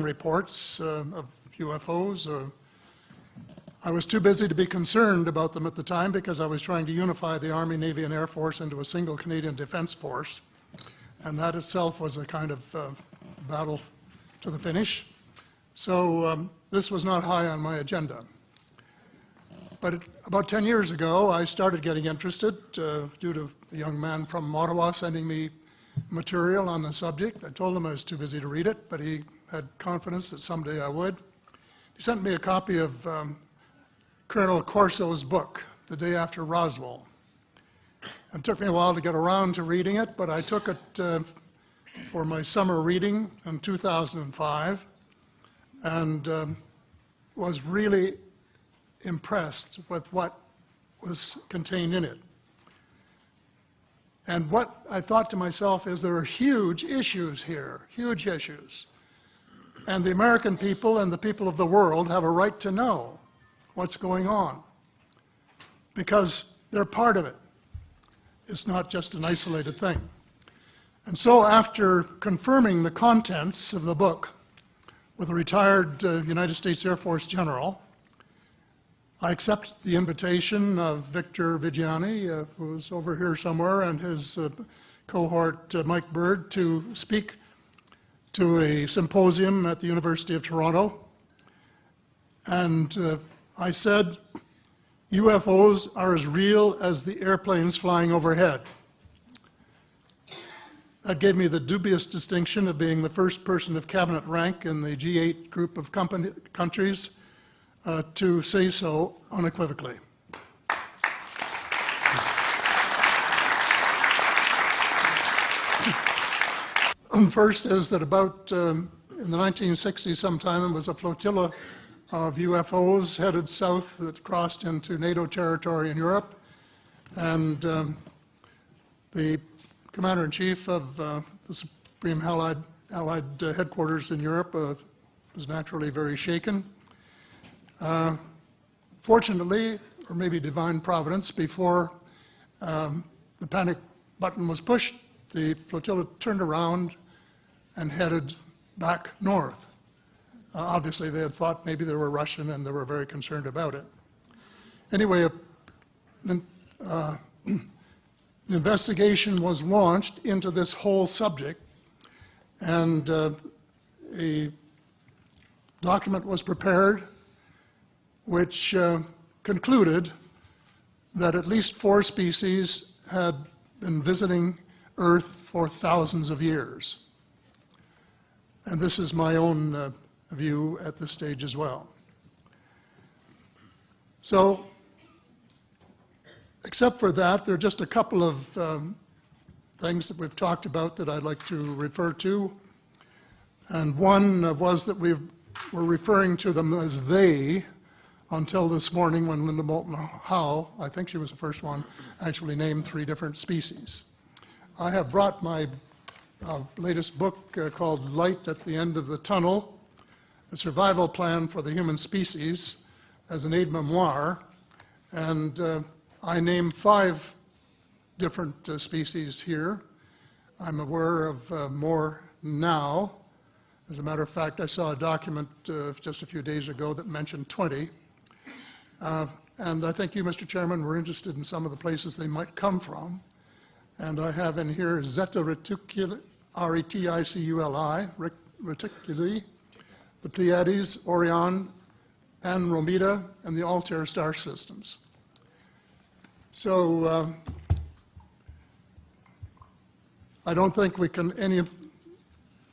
reports of UFOs. I was too busy to be concerned about them at the time because I was trying to unify the Army, Navy, and Air Force into a single Canadian Defence Force. And that itself was a kind of battle to the finish. So this was not high on my agenda. But about 10 years ago, I started getting interested due to a young man from Ottawa sending me material on the subject. I told him I was too busy to read it, but he had confidence that someday I would. He sent me a copy of Colonel Corso's book, The Day After Roswell. It took me a while to get around to reading it, but I took it for my summer reading in 2005 and was really impressed with what was contained in it. And what I thought to myself is there are huge issues here, huge issues. And the American people and the people of the world have a right to know what's going on because they're part of it. It's not just an isolated thing. And so after confirming the contents of the book with a retired United States Air Force general, I accepted the invitation of Victor Vigiani, who's over here somewhere, and his cohort, Mike Bird, to speak to a symposium at the University of Toronto. And I said, UFOs are as real as the airplanes flying overhead. That gave me the dubious distinction of being the first person of cabinet rank in the G8 group of countries to say so unequivocally. First is that about in the 1960s sometime, it was a flotilla of UFOs headed south that crossed into NATO territory in Europe. And the Commander-in-Chief of the Supreme Allied Headquarters in Europe was naturally very shaken. Fortunately, or maybe divine providence, before the panic button was pushed, the flotilla turned around and headed back north. Obviously, they had thought maybe they were Russian and they were very concerned about it. Anyway, the investigation was launched into this whole subject, and a document was prepared which concluded that at least 4 species had been visiting Earth for thousands of years. And this is my own view at this stage as well. So, except for that, there are just a couple of things that we've talked about that I'd like to refer to. And one was that we were referring to them as they until this morning when Linda Moulton Howe, I think she was the first one, actually named 3 different species. I have brought my latest book called Light at the End of the Tunnel, A Survival Plan for the Human Species, as an aide-memoire, and I name 5 different species here. I'm aware of more now. As a matter of fact, I saw a document just a few days ago that mentioned 20. And I think you, Mr. Chairman, were interested in some of the places they might come from. And I have in here Zeta Reticuli, R-E-T-I-C-U-L-I, Reticuli, the Pleiades, Orion, Andromeda, and the Altair star systems. So I don't think we can any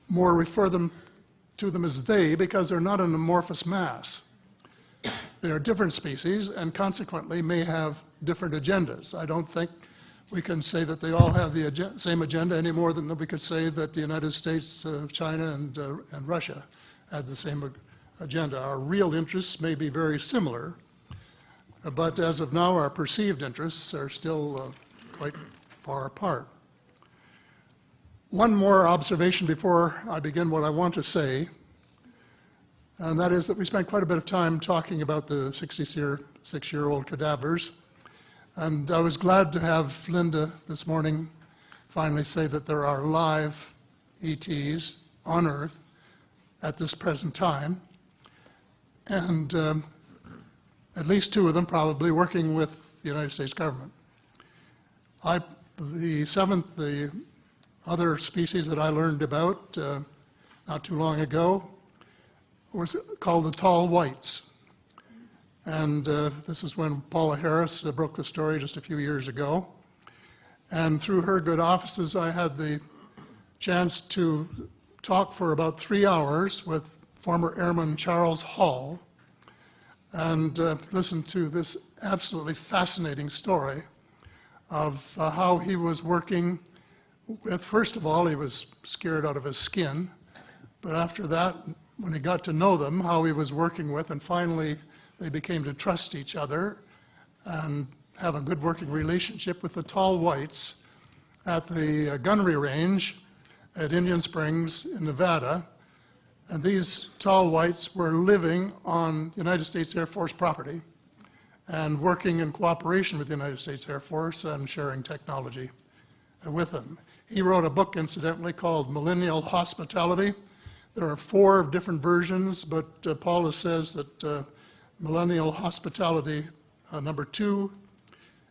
more refer to them as they, because they're not an amorphous mass. They are different species and consequently may have different agendas. I don't think we can say that they all have the same agenda any more than we could say that the United States, China, and Russia had the same agenda. Our real interests may be very similar, but as of now, our perceived interests are still quite far apart. One more observation before I begin what I want to say, and that is that we spent quite a bit of time talking about the 66-year-old cadavers. And I was glad to have Linda this morning finally say that there are live ETs on Earth at this present time, and at least 2 of them probably working with the United States government. The other species that I learned about not too long ago was called the tall whites. And this is when Paula Harris broke the story just a few years ago. And through her good offices, I had the chance to talk for about 3 hours with former Airman Charles Hall and listen to this absolutely fascinating story of how he was working with, first of all, he was scared out of his skin, but after that, when he got to know them, how he was working with, and finally they became to trust each other and have a good working relationship with the tall whites at the gunnery range at Indian Springs in Nevada. And these tall whites were living on United States Air Force property and working in cooperation with the United States Air Force and sharing technology with them. He wrote a book, incidentally, called Millennial Hospitality. There are 4 different versions, but Paula says that Millennial Hospitality number 2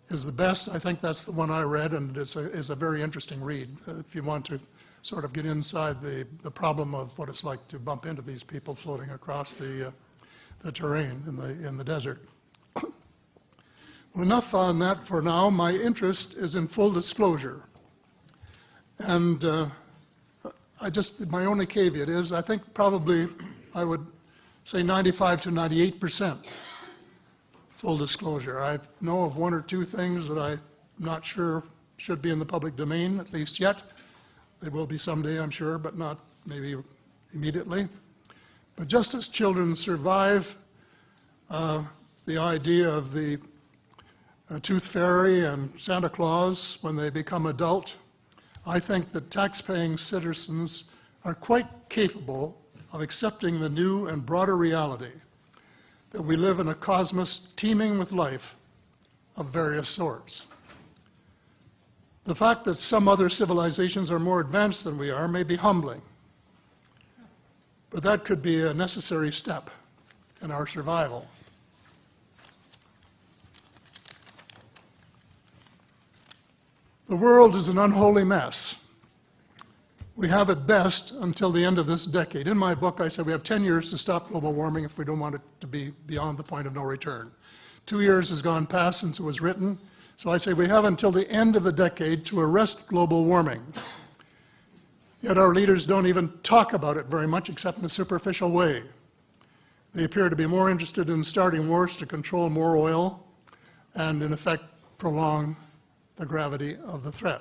is the best. I think that's the one I read, and it's a very interesting read if you want to sort of get inside the problem of what it's like to bump into these people floating across the terrain in the desert. Well, enough on that for now. My interest is in full disclosure. And my only caveat is I think probably I would say 95 to 98% full disclosure. I know of 1 or 2 things that I'm not sure should be in the public domain, at least yet. They will be someday, I'm sure, but not maybe immediately. But just as children survive the idea of the Tooth Fairy and Santa Claus when they become adult, I think that tax-paying citizens are quite capable of accepting the new and broader reality that we live in a cosmos teeming with life of various sorts. The fact that some other civilizations are more advanced than we are may be humbling, but that could be a necessary step in our survival. The world is an unholy mess. We have at best until the end of this decade. In my book, I said we have 10 years to stop global warming if we don't want it to be beyond the point of no return. 2 years has gone past since it was written, so I say we have until the end of the decade to arrest global warming. Yet our leaders don't even talk about it very much except in a superficial way. They appear to be more interested in starting wars to control more oil and, in effect, prolong the gravity of the threat.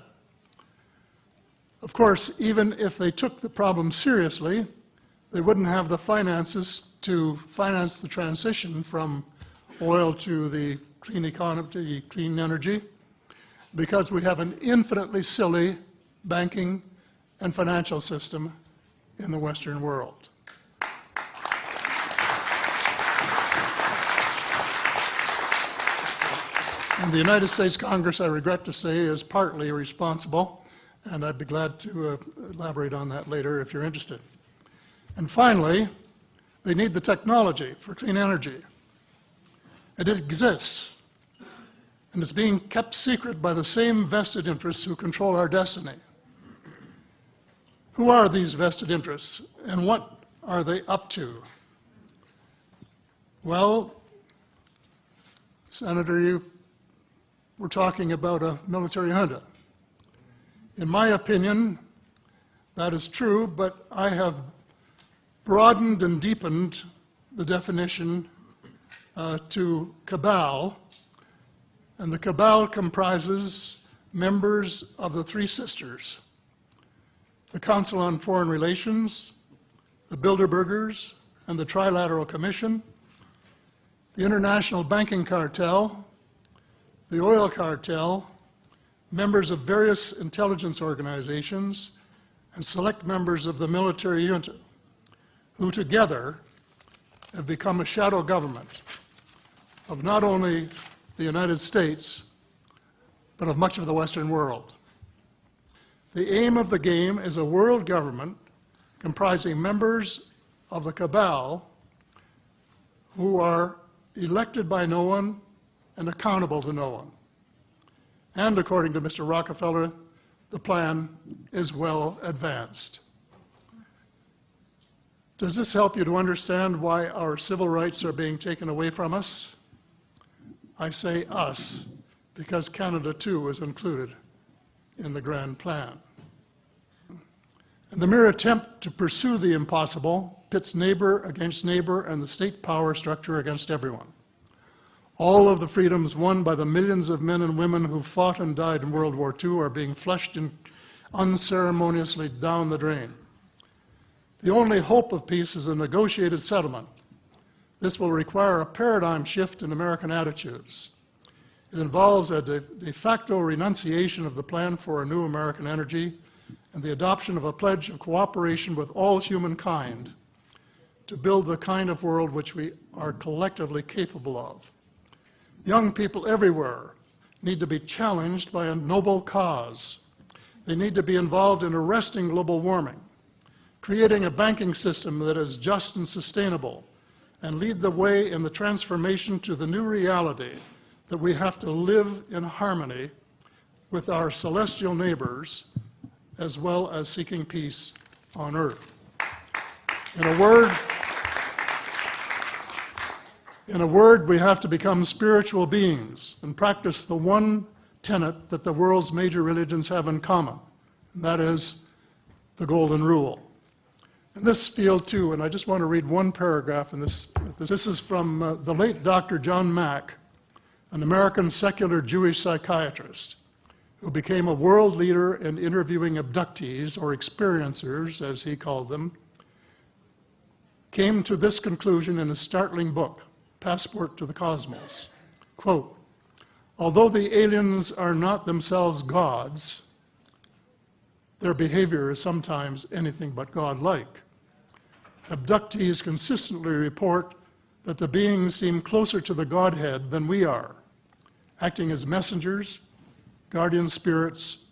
Of course, even if they took the problem seriously, they wouldn't have the finances to finance the transition from oil to the clean economy, to clean energy, because we have an infinitely silly banking and financial system in the Western world. And the United States Congress, I regret to say, is partly responsible, and I'd be glad to elaborate on that later if you're interested. And finally, they need the technology for clean energy. It exists, and it's being kept secret by the same vested interests who control our destiny. Who are these vested interests, and what are they up to? Well, Senator, you were talking about a military junta. In my opinion, that is true, but I have broadened and deepened the definition to cabal, and the cabal comprises members of the Three Sisters: the Council on Foreign Relations, the Bilderbergers, and the Trilateral Commission, the International Banking Cartel, the Oil Cartel, members of various intelligence organizations, and select members of the military junta, who together have become a shadow government of not only the United States, but of much of the Western world. The aim of the game is a world government comprising members of the cabal who are elected by no one and accountable to no one. And according to Mr. Rockefeller, the plan is well advanced. Does this help you to understand why our civil rights are being taken away from us? I say us, because Canada too is included in the grand plan. And the mere attempt to pursue the impossible pits neighbor against neighbor and the state power structure against everyone. All of the freedoms won by the millions of men and women who fought and died in World War II are being flushed unceremoniously down the drain. The only hope of peace is a negotiated settlement. This will require a paradigm shift in American attitudes. It involves a de facto renunciation of the plan for a new American energy and the adoption of a pledge of cooperation with all humankind to build the kind of world which we are collectively capable of. Young people everywhere need to be challenged by a noble cause. They need to be involved in arresting global warming, creating a banking system that is just and sustainable, and lead the way in the transformation to the new reality that we have to live in harmony with our celestial neighbors, as well as seeking peace on earth. In a word, we have to become spiritual beings and practice the one tenet that the world's major religions have in common, and that is the Golden Rule. In this field, too, and I just want to read one paragraph in this. This is from the late Dr. John Mack, an American secular Jewish psychiatrist who became a world leader in interviewing abductees, or experiencers, as he called them, came to this conclusion in a startling book, Passport to the Cosmos. Quote, although the aliens are not themselves gods, their behavior is sometimes anything but godlike. Abductees consistently report that the beings seem closer to the Godhead than we are, acting as messengers, guardian spirits,